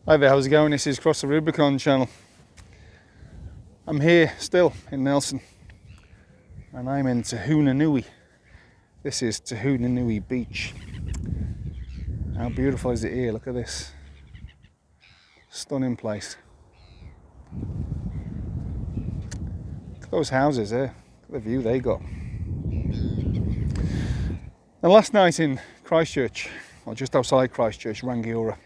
Hi there, how's it going? This is Cross the Rubicon channel. I'm here still in Nelson and I'm in Tahunanui. This is Tahunanui Beach. How beautiful is it here? Look at this. Stunning place. Look at those houses there. Look at the view they got. And last night in Christchurch, or just outside Christchurch, Rangiora,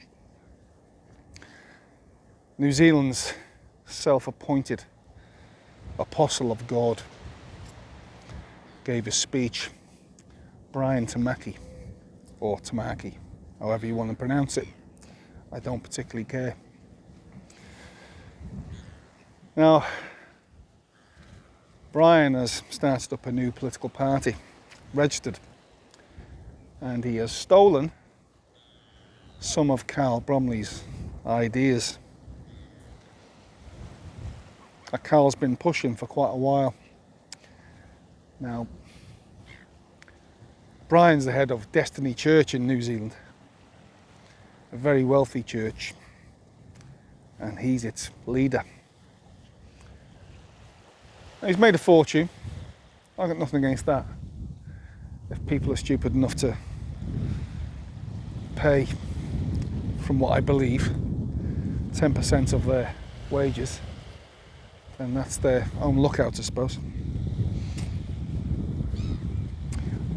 New Zealand's self-appointed apostle of God gave a speech. Brian Tamaki, or Tamaki, however you want to pronounce it. I don't particularly care. Now, Brian has started up a new political party, registered, and he has stolen some of Carl Bromley's ideas that Carl's been pushing for quite a while. Now, Brian's the head of Destiny Church in New Zealand, a very wealthy church, and he's its leader. Now, he's made a fortune. I've got nothing against that. If people are stupid enough to pay, from what I believe, 10% of their wages, then that's their own lookout, I suppose.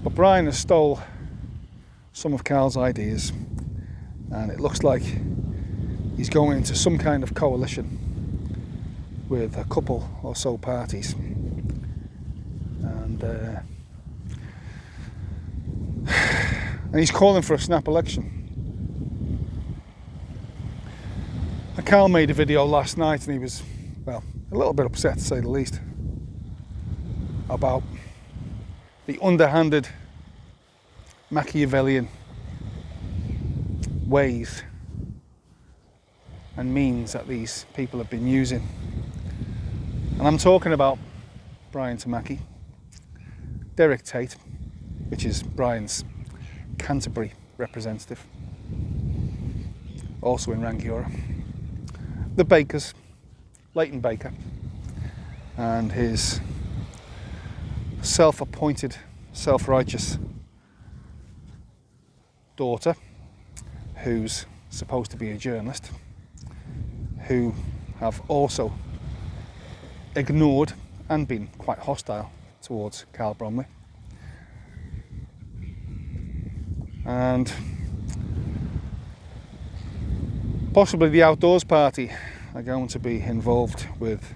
But Brian has stole some of Carl's ideas, and it looks like he's going into some kind of coalition with a couple or so parties, and he's calling for a snap election. And Carl made a video last night, and he was, well, a little bit upset to say the least, about the underhanded Machiavellian ways and means that these people have been using. And I'm talking about Brian Tamaki, Derek Tate, which is Brian's Canterbury representative, also in Rangiora, the Bakers, Leighton Baker, and his self-appointed, self-righteous daughter, who's supposed to be a journalist, who have also ignored and been quite hostile towards Carl Bromley. And possibly the Outdoors Party are going to be involved with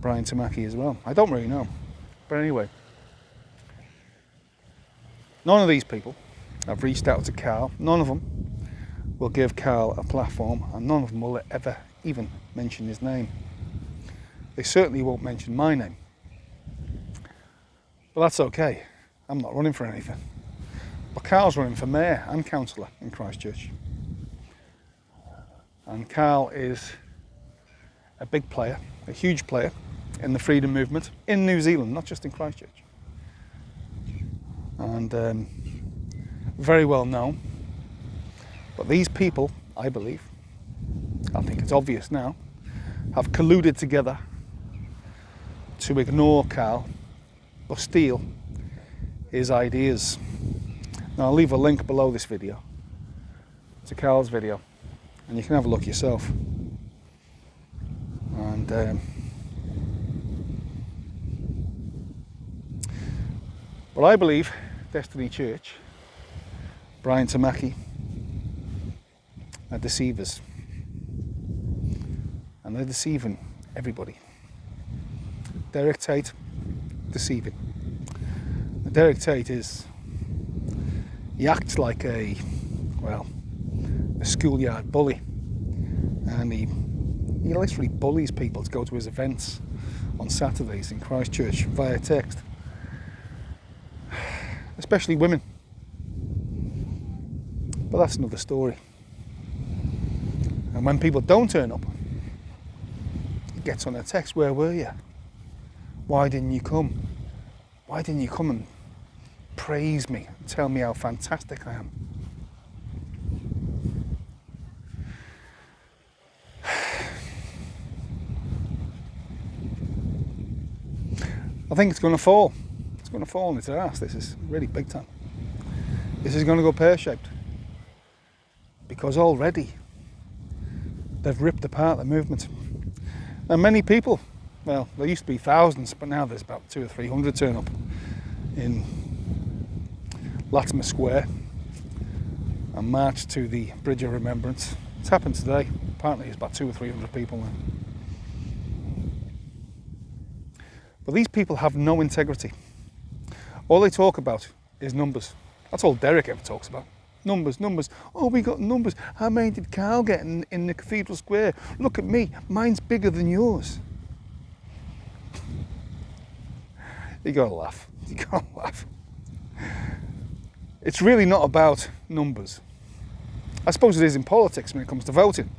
Brian Tamaki as well. I don't really know. But anyway, none of these people have reached out to Carl. None of them will give Carl a platform, and none of them will ever even mention his name. They certainly won't mention my name. But that's okay. I'm not running for anything. But Carl's running for mayor and councillor in Christchurch. And Carl is a big player, a huge player in the freedom movement in New Zealand, not just in Christchurch. And very well known. But these people, I believe, I think it's obvious now, have colluded together to ignore Carl or steal his ideas. Now, I'll leave a link below this video to Carl's video, and you can have a look yourself. And but I believe Destiny Church, Brian Tamaki, are deceivers, and they're deceiving everybody. Derek Tate, deceiving. Derek Tate he acts like a schoolyard bully, and he literally bullies people to go to his events on Saturdays in Christchurch via text, especially women. But that's another story. And when people don't turn up, he gets on a text, "Where were you? Why didn't you come? Why didn't you come and praise me and tell me how fantastic I am?" think it's going to fall. It's going to fall on its ass. This is really big time. This is going to go pear-shaped. Because already they've ripped apart the movement. And many people, well, there used to be thousands, but now there's about 200 or 300 turn up in Latimer Square and march to the Bridge of Remembrance. It's happened today. Apparently it's about 200 or 300 people now. But these people have no integrity. All they talk about is numbers. That's all Derek ever talks about. Numbers, numbers. Oh, we got numbers. How many did Carl get in the Cathedral Square? Look at me. Mine's bigger than yours. You gotta laugh. You gotta laugh. It's really not about numbers. I suppose it is in politics when it comes to voting.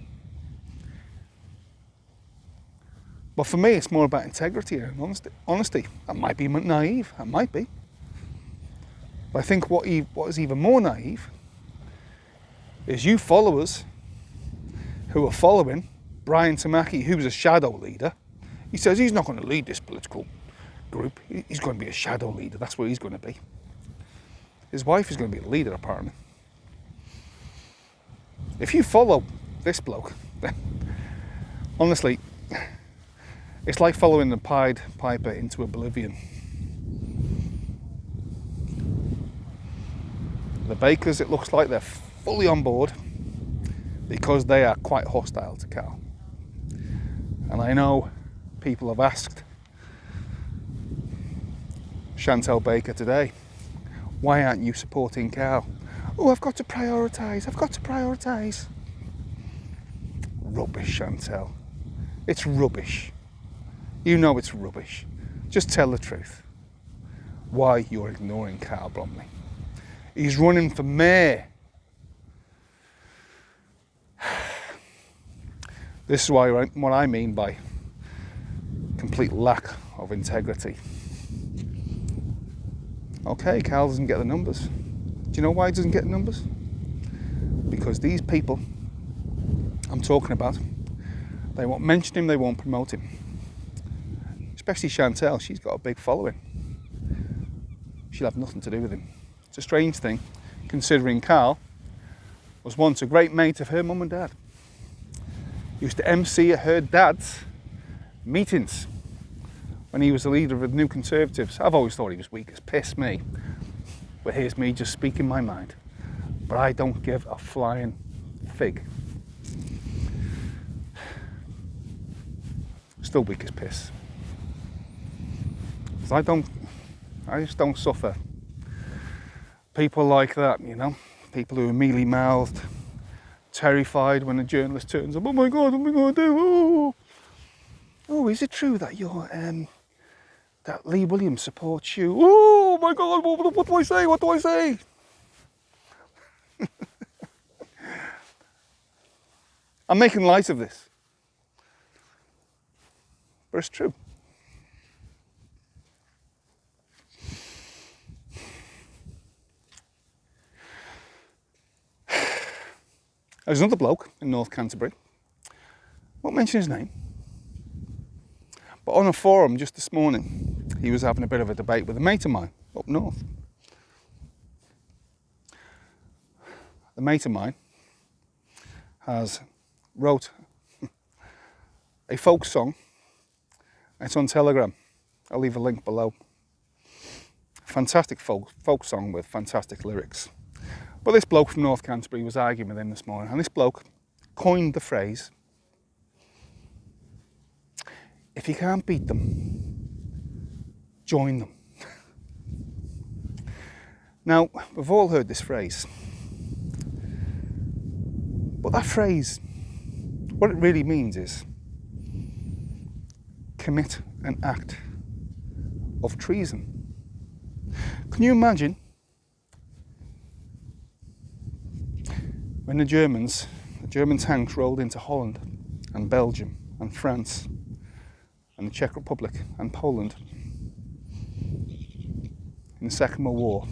But for me, it's more about integrity and honesty. That might be naive. That might be. But I think what is even more naive is you followers who are following Brian Tamaki, who's a shadow leader. He says he's not going to lead this political group. He's going to be a shadow leader. That's what he's going to be. His wife is going to be a leader, apparently. If you follow this bloke, then honestly, it's like following the Pied Piper into oblivion. The Bakers, it looks like they're fully on board because they are quite hostile to Carl. And I know people have asked Chantel Baker today, why aren't you supporting Carl? Oh, I've got to prioritise, I've got to prioritise. Rubbish, Chantel. It's rubbish. You know it's rubbish. Just tell the truth. Why you're ignoring Carl Bromley. He's running for mayor. This is what I mean by complete lack of integrity. Okay, Carl doesn't get the numbers. Do you know why he doesn't get the numbers? Because these people I'm talking about, they won't mention him, they won't promote him. Especially Chantel, she's got a big following. She'll have nothing to do with him. It's a strange thing, considering Carl was once a great mate of her mum and dad. He used to MC at her dad's meetings when he was the leader of the New Conservatives. I've always thought he was weak as piss, me. But here's me just speaking my mind. But I don't give a flying fig. Still weak as piss. Because I just don't suffer people like that, you know, people who are mealy-mouthed, terrified when a journalist turns up. Oh my God, what am I going to do? Oh, is it true that that Lee Williams supports you? Oh my God, what do I say? What do I say? I'm making light of this, but it's true. There's another bloke in North Canterbury. Won't mention his name. But on a forum just this morning, he was having a bit of a debate with a mate of mine up north. The mate of mine has wrote a folk song. It's on Telegram. I'll leave a link below. Fantastic folk song with fantastic lyrics. But this bloke from North Canterbury was arguing with him this morning, and this bloke coined the phrase, if you can't beat them, join them. Now, we've all heard this phrase, but that phrase, what it really means is commit an act of treason. Can you imagine when the German tanks rolled into Holland and Belgium and France and the Czech Republic and Poland in the Second World War,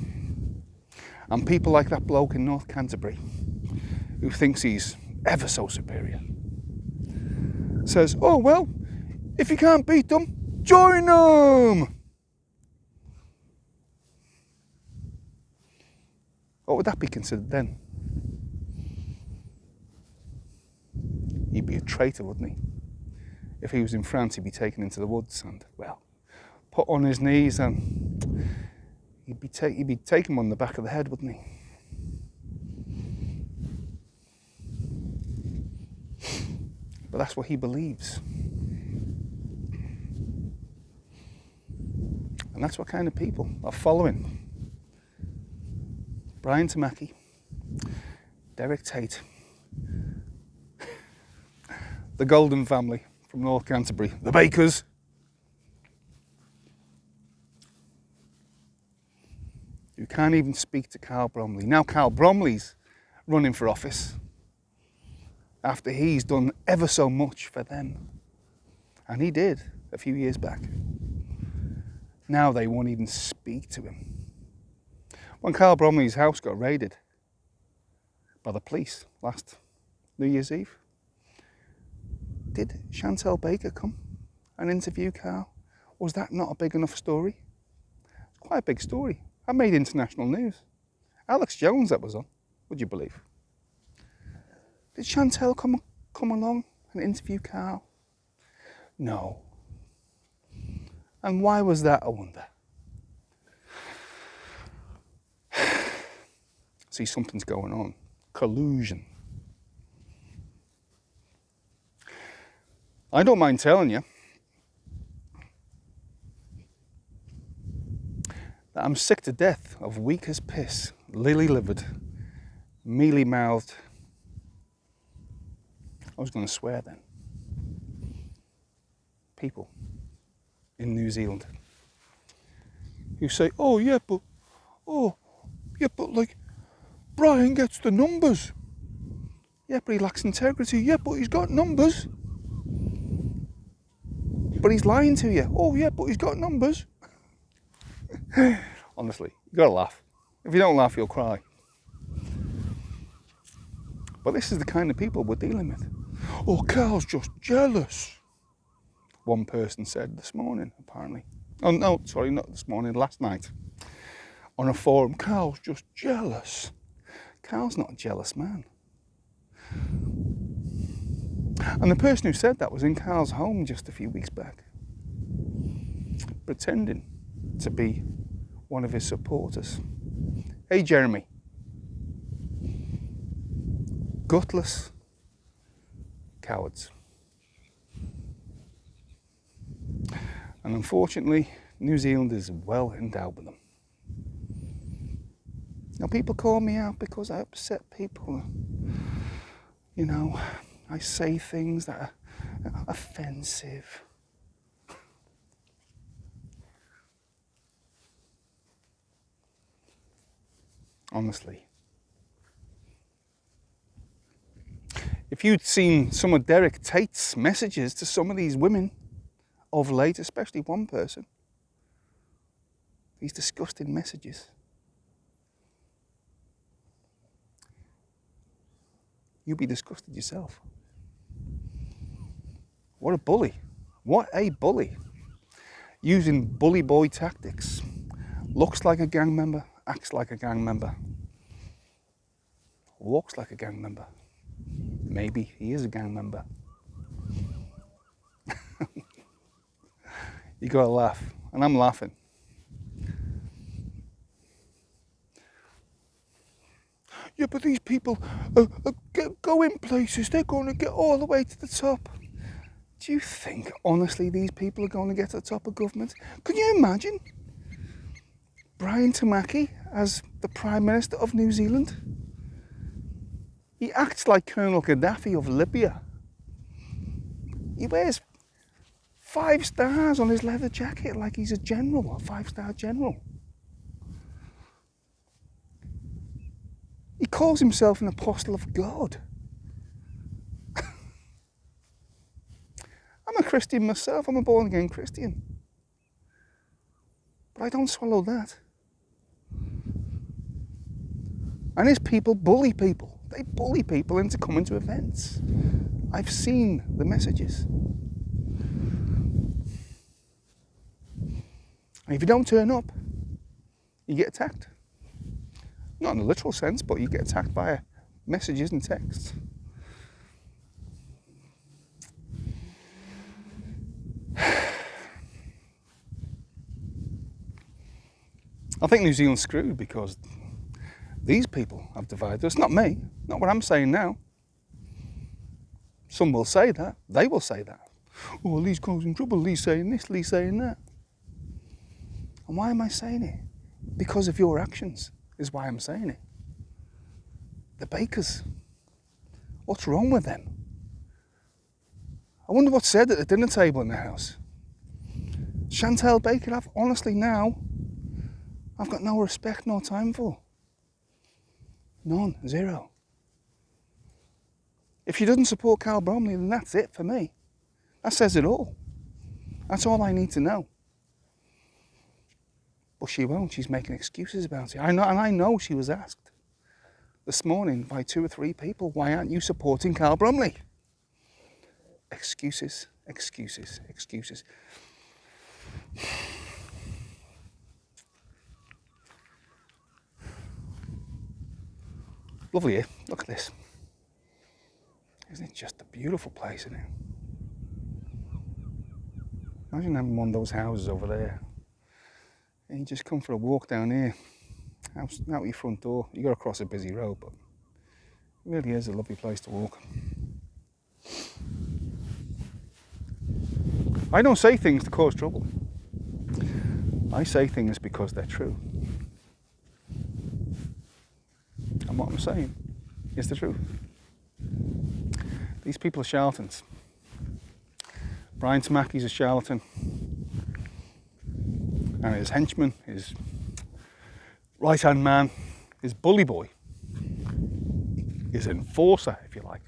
and people like that bloke in North Canterbury who thinks he's ever so superior says, oh well, if you can't beat them, join them. would that be considered then? He'd be a traitor, wouldn't he? If he was in France, he'd be taken into the woods and, well, put on his knees, and he'd be taken on the back of the head, wouldn't he? But that's what he believes. And that's what kind of people are following Brian Tamaki, Derek Tate, the Golden family from North Canterbury, the Bakers. You can't even speak to Carl Bromley. Now Carl Bromley's running for office after he's done ever so much for them. And he did a few years back. Now they won't even speak to him. When Carl Bromley's house got raided by the police last New Year's Eve, did Chantal Baker come and interview Carl? Was that not a big enough story? It's quite a big story. That made international news. Alex Jones, that was on, would you believe? Did Chantal come along and interview Carl? No. And why was that, I wonder? See, something's going on. Collusion. I don't mind telling you that I'm sick to death of weak as piss, lily-livered, mealy-mouthed. I was going to swear then. People in New Zealand who say, oh yeah, but like, Brian gets the numbers. Yeah, but he lacks integrity. Yeah, but he's got numbers. But he's lying to you. Oh yeah, but he's got numbers. Honestly, you gotta laugh. If you don't laugh, you'll cry. But this is the kind of people we're dealing with. Oh, Carl's just jealous, one person said this morning, apparently. Oh no, sorry, not this morning, last night. On a forum, Carl's just jealous. Carl's not a jealous man. And the person who said that was in Carl's home just a few weeks back, pretending to be one of his supporters. Hey, Jeremy. Gutless cowards. And unfortunately, New Zealand is well endowed with them. Now, people call me out because I upset people. You know, I say things that are offensive. Honestly. If you'd seen some of Derek Tate's messages to some of these women of late, especially one person, these disgusting messages, you'd be disgusted yourself. What a bully. What a bully. Using bully boy tactics. Looks like a gang member, acts like a gang member, walks like a gang member. Maybe he is a gang member. You gotta laugh, and I'm laughing. Yeah, but these people are going places, they're going to get all the way to the top. Do you think, honestly, these people are going to get to the top of government? Can you imagine Brian Tamaki as the Prime Minister of New Zealand? He acts like Colonel Gaddafi of Libya. He wears 5 stars on his leather jacket like he's a general, a 5-star general. He calls himself an apostle of God. I'm a Christian myself, I'm a born-again Christian. But I don't swallow that. And his people bully people. They bully people into coming to events. I've seen the messages. And if you don't turn up, you get attacked. Not in a literal sense, but you get attacked by messages and texts. I think New Zealand's screwed because these people have divided us, not me, not what I'm saying now. Some will say that, they will say that. Oh, Lee's causing trouble, Lee's saying this, Lee's saying that. And why am I saying it? Because of your actions is why I'm saying it. The bakers, what's wrong with them? I wonder what's said at the dinner table in the house. Chantel Baker, honestly now, I've got no respect nor time for. None, zero. If she doesn't support Carl Bromley, then that's it for me. That says it all. That's all I need to know. But she won't, she's making excuses about it. I know she was asked this morning by 2 or 3 people, why aren't you supporting Carl Bromley? Excuses, excuses, excuses. Lovely here, look at this. Isn't it just a beautiful place, isn't it? Imagine having one of those houses over there. And you just come for a walk down here, out your front door. You got to cross a busy road, but it really is a lovely place to walk. I don't say things to cause trouble. I say things because they're true. And what I'm saying is the truth. These people are charlatans. Brian Tamaki's a charlatan. And his henchman, his right-hand man, his bully boy, his enforcer, if you like,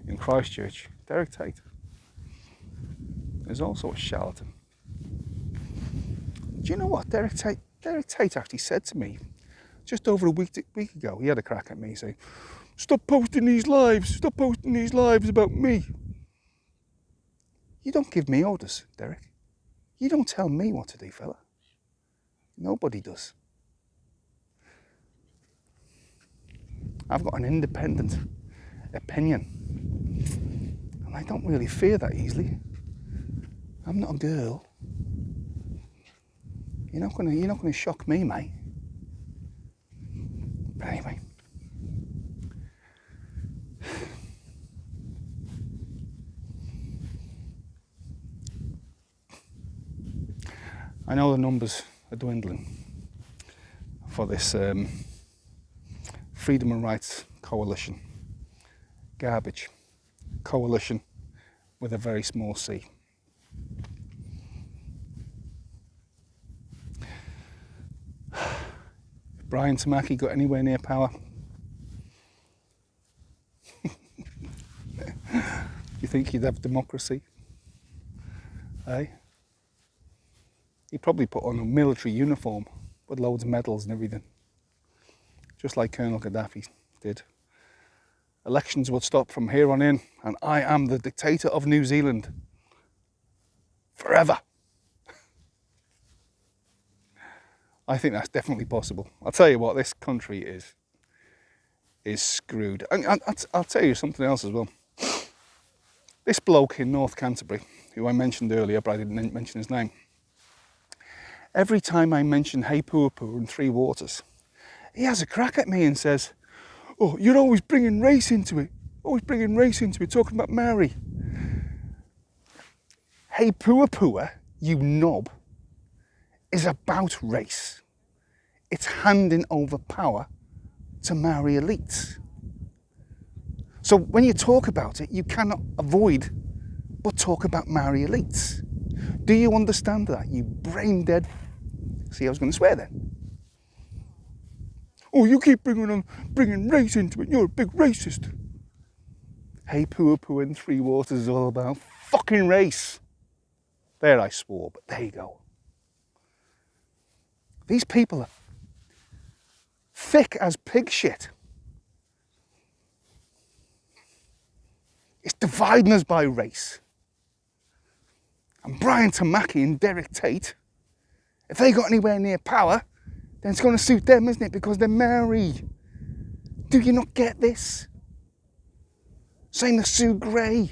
in Christchurch, Derek Tate, is also a charlatan. Do you know what Derek Tate actually said to me just over a week ago? He had a crack at me saying, stop posting these lives about me. You don't give me orders, Derek. You don't tell me what to do, fella. Nobody does. I've got an independent opinion, and I don't really fear that easily. I'm not a girl. You're not gonna shock me, mate. But anyway. I know the numbers are dwindling for this Freedom and Rights Coalition. Garbage. Coalition with a very small c. If Brian Tamaki got anywhere near power, you think he'd have democracy? Eh? He'd probably put on a military uniform with loads of medals and everything, just like Colonel Gaddafi did. Elections would stop from here on in, and I am the dictator of New Zealand forever. I think that's definitely possible. I'll tell you what, this country is screwed. And I'll tell you something else as well. This bloke in North Canterbury, who I mentioned earlier, but I didn't mention his name. Every time I mention Hey Puapu and Three Waters, he has a crack at me and says, oh, you're always bringing race into it. Talking about Maori. Hey Puapua, you knob, is about race. It's handing over power to Maori elites. So when you talk about it, you cannot avoid but talk about Maori elites. Do you understand that, you brain dead? See, I was going to swear then. Oh, you keep bringing race into it. You're a big racist. Hey Puapu and Three Waters is all about fucking race. There I swore, but there you go. These people are thick as pig shit. It's dividing us by race. And Brian Tamaki and Derek Tate, if they got anywhere near power, then it's going to suit them, isn't it? Because they're married. Do you not get this? Same as Sue Gray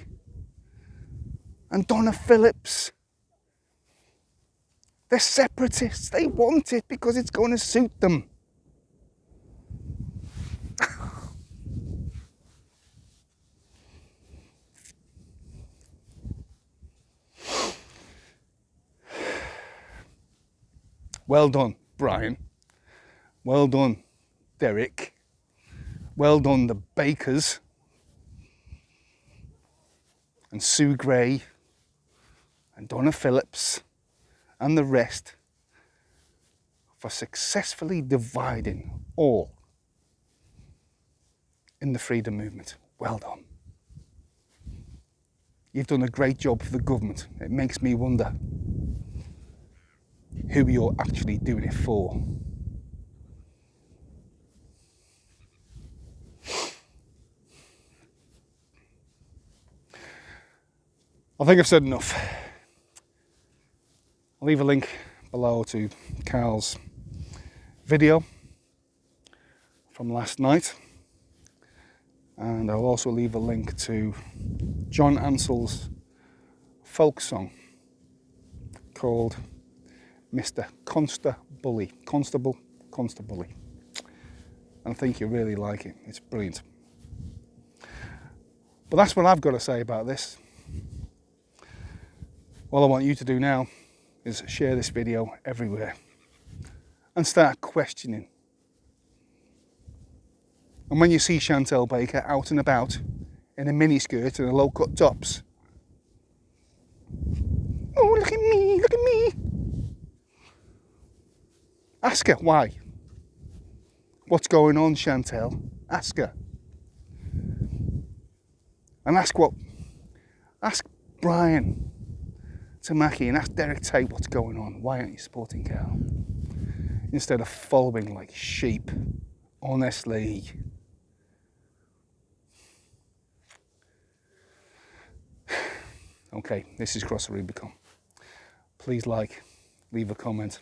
and Donna Phillips. They're separatists. They want it because it's going to suit them. Well done, Brian. Well done, Derek. Well done, the Bakers. And Sue Gray. And Donna Phillips. And the rest. For successfully dividing all in the freedom movement. Well done. You've done a great job for the government. It makes me wonder who you're actually doing it for. I think I've said enough. I'll leave a link below to Carl's video from last night, and I'll also leave a link to John Ansell's folk song called Mr. Constable. And I think you really like it. It's brilliant. But that's what I've got to say about this. All I want you to do now is share this video everywhere and start questioning. And when you see Chantelle Baker out and about in a miniskirt and a low-cut tops, oh, look at me, look at me. Ask her why. What's going on, Chantelle? Ask her. And ask Brian Tamaki and ask Derek Tate what's going on. Why aren't you supporting Carl? Instead of following like sheep. Honestly. Okay, this is Cross the Rubicon. Please like, leave a comment,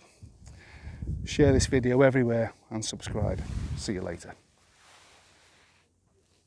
share this video everywhere and subscribe. See you later.